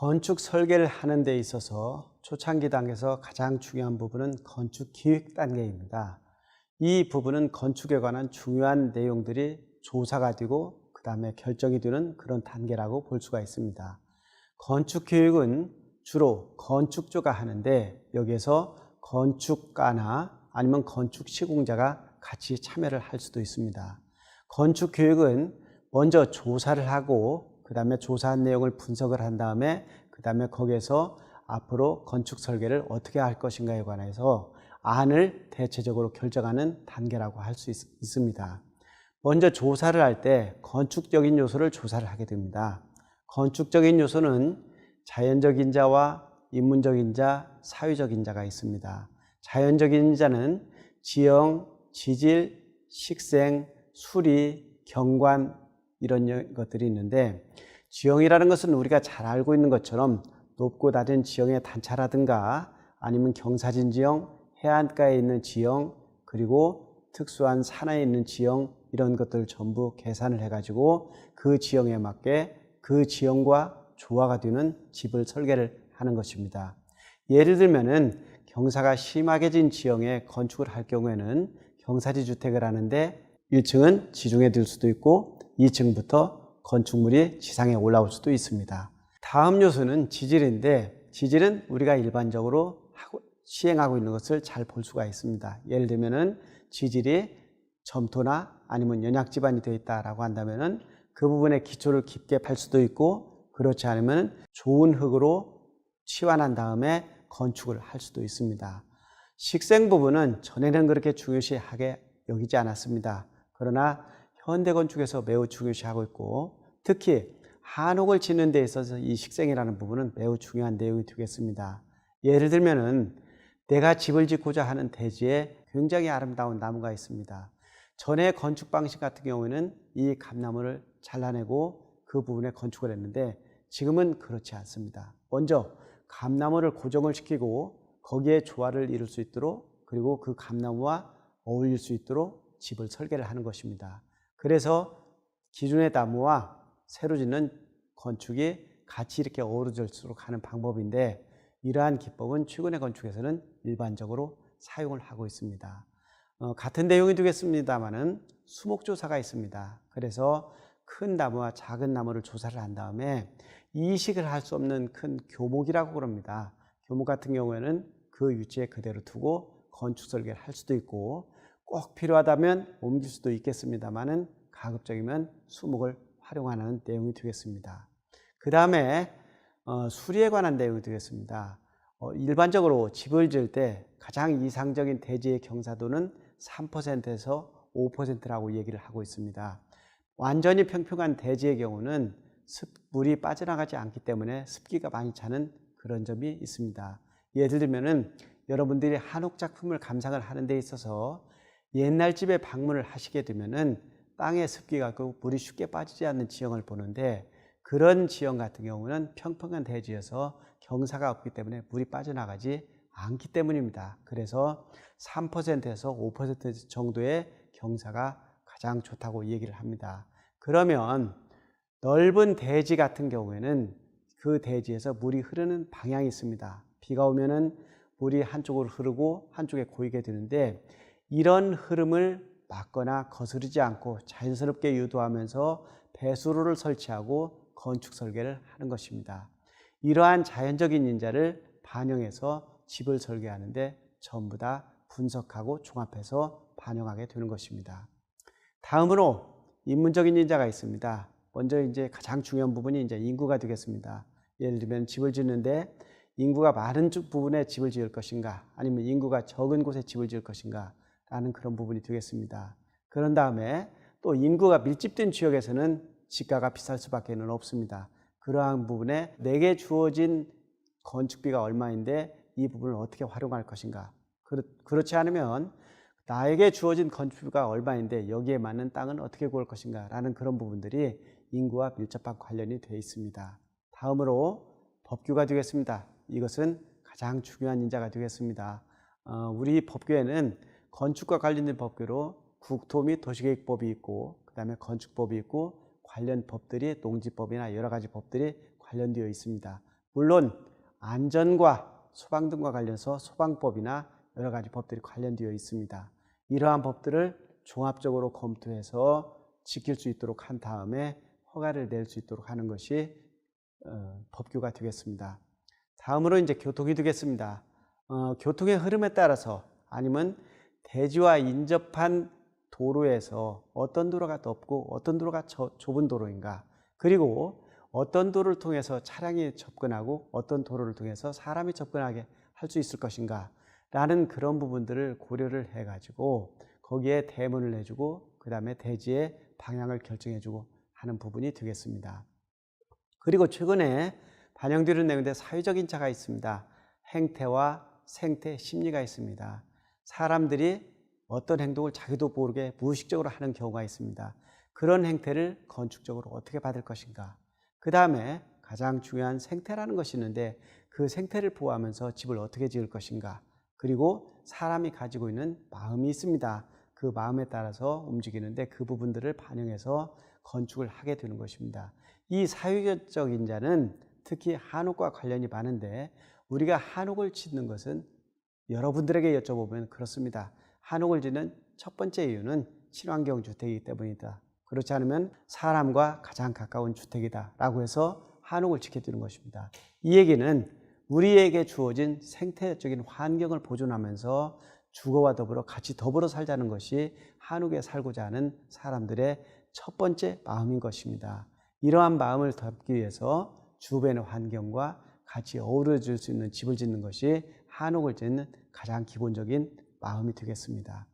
건축 설계를 하는 데 있어서 초창기 단계에서 가장 중요한 부분은 건축 기획 단계입니다. 이 부분은 건축에 관한 중요한 내용들이 조사가 되고 그 다음에 결정이 되는 그런 단계라고 볼 수가 있습니다. 건축 기획은 주로 건축주가 하는데 여기에서 건축가나 아니면 건축 시공자가 같이 참여를 할 수도 있습니다. 건축 기획은 먼저 조사를 하고 그 다음에 조사한 내용을 분석을 한 다음에 그 다음에 거기에서 앞으로 건축 설계를 어떻게 할 것인가에 관해서 안을 대체적으로 결정하는 단계라고 할 수 있습니다. 먼저 조사를 할 때 건축적인 요소를 조사를 하게 됩니다. 건축적인 요소는 자연적인 자와 인문적인 자, 사회적인 자가 있습니다. 자연적인 자는 지형, 지질, 식생, 수리, 경관 이런 것들이 있는데 지형이라는 것은 우리가 잘 알고 있는 것처럼 높고 낮은 지형의 단차라든가 아니면 경사진 지형, 해안가에 있는 지형 그리고 특수한 산에 있는 지형 이런 것들을 전부 계산을 해가지고 그 지형에 맞게 그 지형과 조화가 되는 집을 설계를 하는 것입니다. 예를 들면은 경사가 심하게 진 지형에 건축을 할 경우에는 경사지 주택을 하는데 1층은 지중해 들 수도 있고 2층부터 건축물이 지상에 올라올 수도 있습니다. 다음 요소는 지질인데 지질은 우리가 일반적으로 시행하고 있는 것을 잘 볼 수가 있습니다. 예를 들면은 지질이 점토나 아니면 연약 지반이 되어 있다라고 한다면은 그 부분에 기초를 깊게 팔 수도 있고 그렇지 않으면 좋은 흙으로 치환한 다음에 건축을 할 수도 있습니다. 식생 부분은 전에는 그렇게 중요시하게 여기지 않았습니다. 그러나 현대 건축에서 매우 중요시하고 있고 특히 한옥을 짓는 데 있어서 이 식생이라는 부분은 매우 중요한 내용이 되겠습니다. 예를 들면은 내가 집을 짓고자 하는 대지에 굉장히 아름다운 나무가 있습니다. 전에 건축 방식 같은 경우에는 이 감나무를 잘라내고 그 부분에 건축을 했는데 지금은 그렇지 않습니다. 먼저 감나무를 고정을 시키고 거기에 조화를 이룰 수 있도록 그리고 그 감나무와 어울릴 수 있도록 집을 설계를 하는 것입니다. 그래서 기존의 나무와 새로 짓는 건축이 같이 이렇게 어우러질수록 하는 방법인데 이러한 기법은 최근의 건축에서는 일반적으로 사용을 하고 있습니다. 같은 내용이 되겠습니다만은 수목조사가 있습니다. 그래서 큰 나무와 작은 나무를 조사를 한 다음에 이식을 할 수 없는 큰 교목이라고 그럽니다. 교목 같은 경우에는 그 위치에 그대로 두고 건축 설계를 할 수도 있고 꼭 필요하다면 옮길 수도 있겠습니다만은 가급적이면 수목을 활용하는 내용이 되겠습니다. 그 다음에 수리에 관한 내용이 되겠습니다. 일반적으로 집을 지을 때 가장 이상적인 대지의 경사도는 3%에서 5%라고 얘기를 하고 있습니다. 완전히 평평한 대지의 경우는 물이 빠져나가지 않기 때문에 습기가 많이 차는 그런 점이 있습니다. 예를 들면은 여러분들이 한옥 작품을 감상을 하는 데 있어서 옛날 집에 방문을 하시게 되면은 땅에 습기가 있고 물이 쉽게 빠지지 않는 지형을 보는데 그런 지형 같은 경우는 평평한 대지여서 경사가 없기 때문에 물이 빠져나가지 않기 때문입니다. 그래서 3%에서 5% 정도의 경사가 가장 좋다고 얘기를 합니다. 그러면 넓은 대지 같은 경우에는 그 대지에서 물이 흐르는 방향이 있습니다. 비가 오면은 물이 한쪽으로 흐르고 한쪽에 고이게 되는데 이런 흐름을 막거나 거스르지 않고 자연스럽게 유도하면서 배수로를 설치하고 건축 설계를 하는 것입니다. 이러한 자연적인 인자를 반영해서 집을 설계하는데 전부 다 분석하고 종합해서 반영하게 되는 것입니다. 다음으로 인문적인 인자가 있습니다. 먼저 이제 가장 중요한 부분이 이제 인구가 되겠습니다. 예를 들면 집을 짓는데 인구가 많은 부분에 집을 지을 것인가 아니면 인구가 적은 곳에 집을 지을 것인가 라는 그런 부분이 되겠습니다. 그런 다음에 또 인구가 밀집된 지역에서는 집가가 비쌀 수밖에 없습니다. 그러한 부분에 내게 주어진 건축비가 얼마인데 이 부분을 어떻게 활용할 것인가. 그렇지 않으면 나에게 주어진 건축비가 얼마인데 여기에 맞는 땅은 어떻게 구할 것인가 라는 그런 부분들이 인구와 밀접한 관련이 되어 있습니다. 다음으로 법규가 되겠습니다. 이것은 가장 중요한 인자가 되겠습니다. 우리 법규에는 건축과 관련된 법규로 국토 및 도시계획법이 있고 그 다음에 건축법이 있고 관련 법들이 농지법이나 여러 가지 법들이 관련되어 있습니다. 물론 안전과 소방 등과 관련해서 소방법이나 여러 가지 법들이 관련되어 있습니다. 이러한 법들을 종합적으로 검토해서 지킬 수 있도록 한 다음에 허가를 낼 수 있도록 하는 것이 법규가 되겠습니다. 다음으로 이제 교통이 되겠습니다. 교통의 흐름에 따라서 아니면 대지와 인접한 도로에서 어떤 도로가 넓고 어떤 도로가 좁은 도로인가, 그리고 어떤 도로를 통해서 차량이 접근하고 어떤 도로를 통해서 사람이 접근하게 할 수 있을 것인가 라는 그런 부분들을 고려를 해 가지고 거기에 대문을 내주고 그 다음에 대지의 방향을 결정해 주고 하는 부분이 되겠습니다. 그리고 최근에 반영되는 내용인데 사회적 인자가 있습니다. 행태와 생태, 심리가 있습니다. 사람들이 어떤 행동을 자기도 모르게 무의식적으로 하는 경우가 있습니다. 그런 행태를 건축적으로 어떻게 받을 것인가. 그 다음에 가장 중요한 생태라는 것이 있는데 그 생태를 보호하면서 집을 어떻게 지을 것인가. 그리고 사람이 가지고 있는 마음이 있습니다. 그 마음에 따라서 움직이는데 그 부분들을 반영해서 건축을 하게 되는 것입니다. 이 사회적 인자는 특히 한옥과 관련이 많은데 우리가 한옥을 짓는 것은 여러분들에게 여쭤보면 그렇습니다. 한옥을 짓는 첫 번째 이유는 친환경 주택이기 때문이다. 그렇지 않으면 사람과 가장 가까운 주택이다 라고 해서 한옥을 지켜주는 것입니다. 이 얘기는 우리에게 주어진 생태적인 환경을 보존하면서 주거와 더불어 같이 더불어 살자는 것이 한옥에 살고자 하는 사람들의 첫 번째 마음인 것입니다. 이러한 마음을 담기 위해서 주변의 환경과 같이 어우러질 수 있는 집을 짓는 것이 한옥을 짓는 가장 기본적인 마음이 되겠습니다.